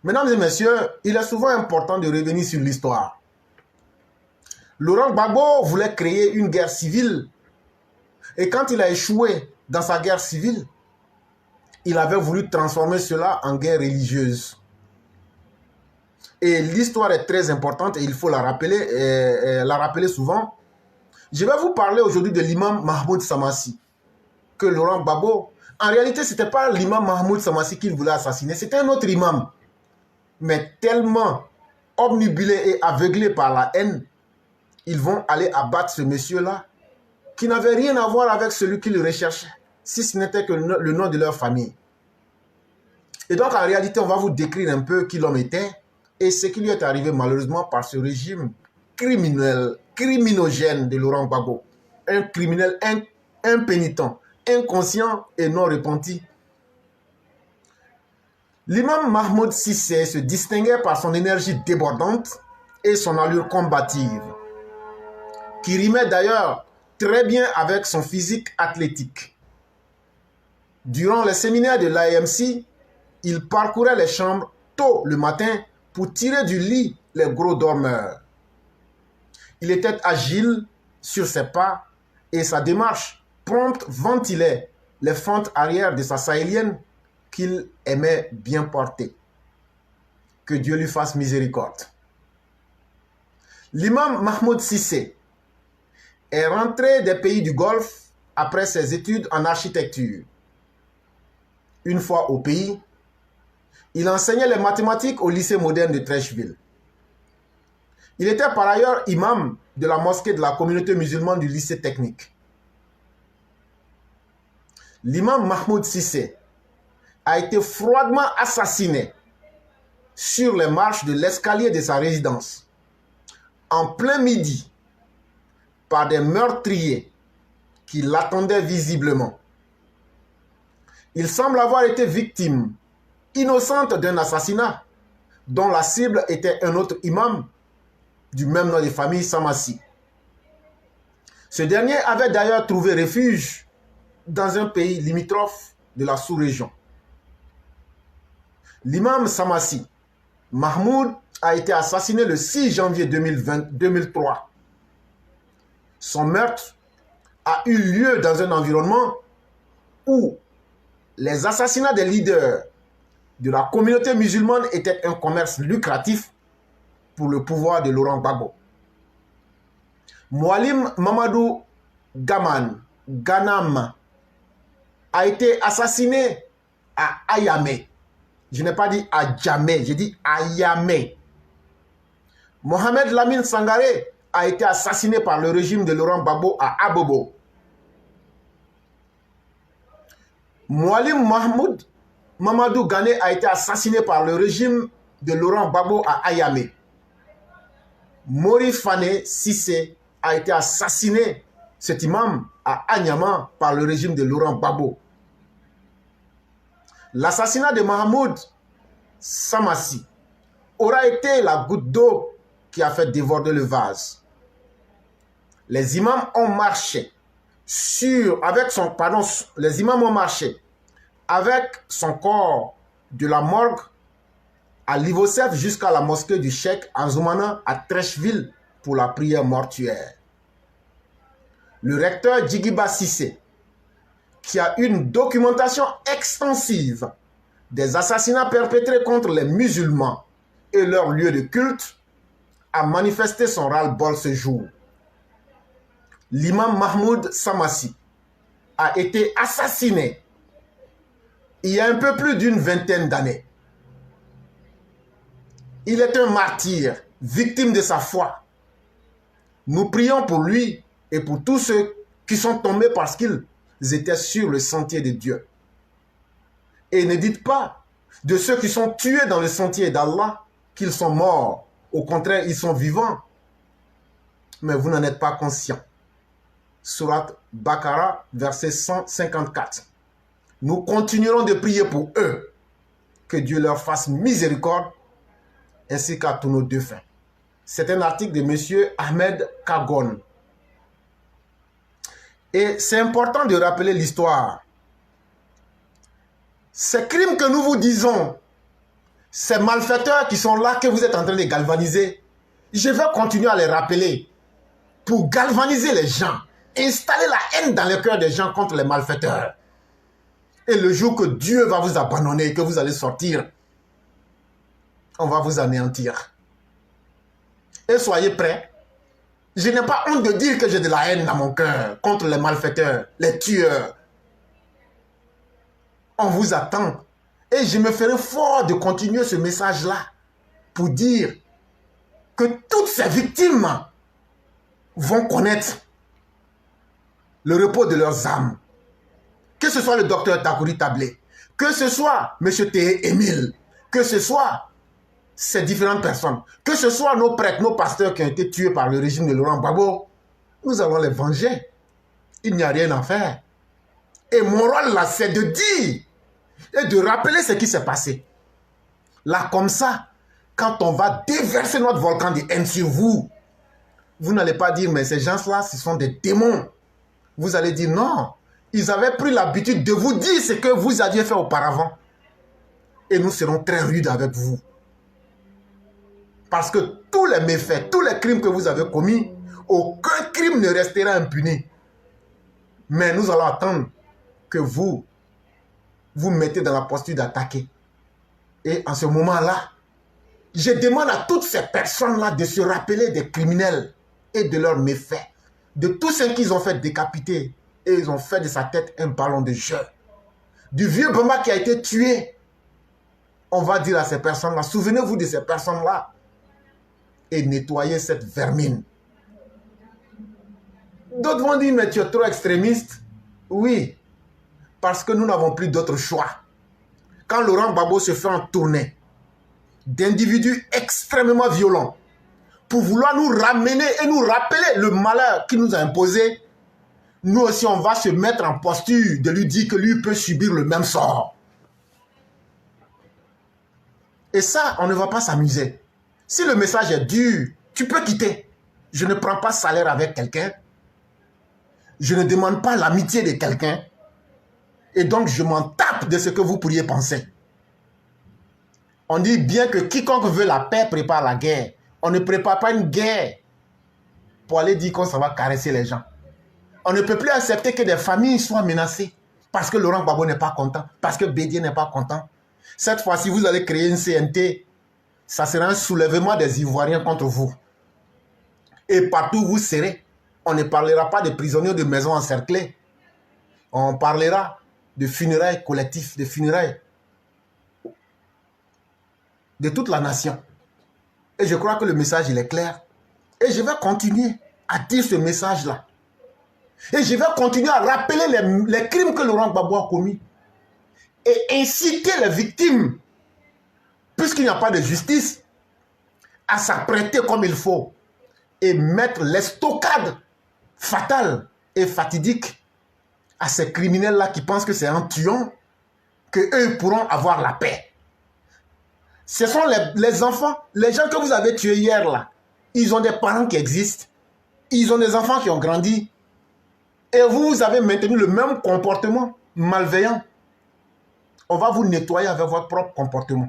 Mesdames et messieurs, il est souvent important de revenir sur l'histoire. Laurent Gbagbo voulait créer une guerre civile et quand il a échoué dans sa guerre civile, il avait voulu transformer cela en guerre religieuse. Et l'histoire est très importante et il faut la rappeler souvent. Je vais vous parler aujourd'hui de l'imam Mahmoud Samassi, que Laurent Gbagbo, en réalité, ce n'était pas l'imam Mahmoud Samassi qu'il voulait assassiner, c'était un autre imam. Mais tellement obnubilé et aveuglé par la haine, ils vont aller abattre ce monsieur-là, qui n'avait rien à voir avec celui qu'ils recherchaient, si ce n'était que le nom de leur famille. Et donc, en réalité, on va vous décrire un peu qui l'homme était et ce qui lui est arrivé malheureusement par ce régime criminogène de Laurent Gbagbo. Un criminel impénitent, inconscient et non repenti. L'imam Mahmoud Cissé se distinguait par son énergie débordante et son allure combative, qui rimait d'ailleurs très bien avec son physique athlétique. Durant les séminaires de l'AMC, il parcourait les chambres tôt le matin pour tirer du lit les gros dormeurs. Il était agile sur ses pas et sa démarche prompte ventilait les fentes arrière de sa sahélienne qu'il aimait bien porter. Que Dieu lui fasse miséricorde. L'imam Mahmoud Cissé est rentré des pays du Golfe après ses études en architecture. Une fois au pays, il enseignait les mathématiques au lycée moderne de Trècheville. Il était par ailleurs imam de la mosquée de la communauté musulmane du lycée technique. L'imam Mahmoud Cissé a été froidement assassiné sur les marches de l'escalier de sa résidence, en plein midi, par des meurtriers qui l'attendaient visiblement. Il semble avoir été victime innocente d'un assassinat dont la cible était un autre imam du même nom de famille, Samassi. Ce dernier avait d'ailleurs trouvé refuge dans un pays limitrophe de la sous-région. L'imam Samassi, Mahmoud, a été assassiné le 6 janvier 2003. Son meurtre a eu lieu dans un environnement où les assassinats des leaders de la communauté musulmane étaient un commerce lucratif pour le pouvoir de Laurent Gbagbo. Moualim Mamadou Ganam a été assassiné à Ayamé. Je n'ai pas dit à Djamé, j'ai dit à Ayamé. Mohamed Lamine Sangaré a été assassiné par le régime de Laurent Gbagbo à Abobo. Moualim Mamadou Gane a été assassiné par le régime de Laurent Gbagbo à Ayamé. Mori Fane Cissé a été assassiné, cet imam, à Anyama par le régime de Laurent Gbagbo. L'assassinat de Mahmoud Samassi aura été la goutte d'eau qui a fait déborder le vase. Les imams ont marché avec son corps de la morgue à Livocef jusqu'à la mosquée du Cheikh Anzoumana à Trècheville pour la prière mortuaire. Le recteur Djigiba Cissé, qui a une documentation extensive des assassinats perpétrés contre les musulmans et leurs lieux de culte, a manifesté son ras-le-bol ce jour. L'imam Mahmoud Samassi a été assassiné il y a un peu plus d'une vingtaine d'années. Il est un martyr, victime de sa foi. Nous prions pour lui et pour tous ceux qui sont tombés parce qu'ils étaient sur le sentier de Dieu. Et ne dites pas de ceux qui sont tués dans le sentier d'Allah qu'ils sont morts. Au contraire, ils sont vivants. Mais vous n'en êtes pas conscients. Surat Bakara, verset 154. Nous continuerons de prier pour eux. Que Dieu leur fasse miséricorde ainsi qu'à tous nos défunts. C'est un article de M. Ahmed Kagon. Et c'est important de rappeler l'histoire. Ces crimes que nous vous disons, Ces malfaiteurs qui sont là, que vous êtes en train de galvaniser, je vais continuer à les rappeler pour galvaniser les gens, installer la haine dans le cœur des gens contre les malfaiteurs. Et le jour que Dieu va vous abandonner et que vous allez sortir, on va vous anéantir. Et soyez prêts. Je n'ai pas honte de dire que j'ai de la haine dans mon cœur contre les malfaiteurs, les tueurs. On vous attend. Et je me ferai fort de continuer ce message-là pour dire que toutes ces victimes vont connaître le repos de leurs âmes. Que ce soit le docteur Takouri Tablé, que ce soit M. T. Émile, que ce soit ces différentes personnes, que ce soit nos prêtres, nos pasteurs qui ont été tués par le régime de Laurent Gbagbo, nous allons les venger. Il n'y a rien à faire. Et mon rôle là, c'est de dire et de rappeler ce qui s'est passé. Là, comme ça, quand on va déverser notre volcan de haine sur vous, vous n'allez pas dire, mais ces gens-là, ce sont des démons. Vous allez dire, non, ils avaient pris l'habitude de vous dire ce que vous aviez fait auparavant. Et nous serons très rudes avec vous. Parce que tous les méfaits, tous les crimes que vous avez commis, aucun crime ne restera impuni. Mais nous allons attendre que vous mettez dans la posture d'attaquer. Et en ce moment-là, je demande à toutes ces personnes-là de se rappeler des criminels et de leurs méfaits, de tout ce qu'ils ont fait décapiter. Et ils ont fait de sa tête un ballon de jeu. Du vieux Bamba qui a été tué. On va dire à ces personnes-là, souvenez-vous de ces personnes-là et nettoyez cette vermine. D'autres vont dire, mais tu es trop extrémiste. Oui, parce que nous n'avons plus d'autre choix. Quand Laurent Gbagbo se fait en tournée d'individus extrêmement violents pour vouloir nous ramener et nous rappeler le malheur qu'il nous a imposé, nous aussi on va se mettre en posture de lui dire que lui peut subir le même sort. Et ça, on ne va pas s'amuser. Si le message est dur, tu peux quitter. Je ne prends pas salaire avec quelqu'un. Je ne demande pas l'amitié de quelqu'un. Et donc, je m'en tape de ce que vous pourriez penser. On dit bien que quiconque veut la paix prépare la guerre. On ne prépare pas une guerre pour aller dire qu'on s'en va caresser les gens. On ne peut plus accepter que des familles soient menacées parce que Laurent Gbagbo n'est pas content, parce que Bédié n'est pas content. Cette fois-ci, vous allez créer une CNT. Ça sera un soulèvement des Ivoiriens contre vous. Et partout où vous serez, on ne parlera pas de prisonniers de maison encerclés. On parlera de funérailles collectifs, de funérailles de toute la nation. Et je crois que le message, il est clair. Et je vais continuer à dire ce message-là. Et je vais continuer à rappeler les crimes que Laurent Gbagbo a commis. Et inciter les victimes, puisqu'il n'y a pas de justice, à s'apprêter comme il faut. Et mettre l'estocade fatale et fatidique à ces criminels-là qui pensent que c'est en tuant qu'eux pourront avoir la paix. Ce sont les enfants, les gens que vous avez tués hier là. Ils ont des parents qui existent. Ils ont des enfants qui ont grandi. Et vous avez maintenu le même comportement malveillant. On va vous nettoyer avec votre propre comportement.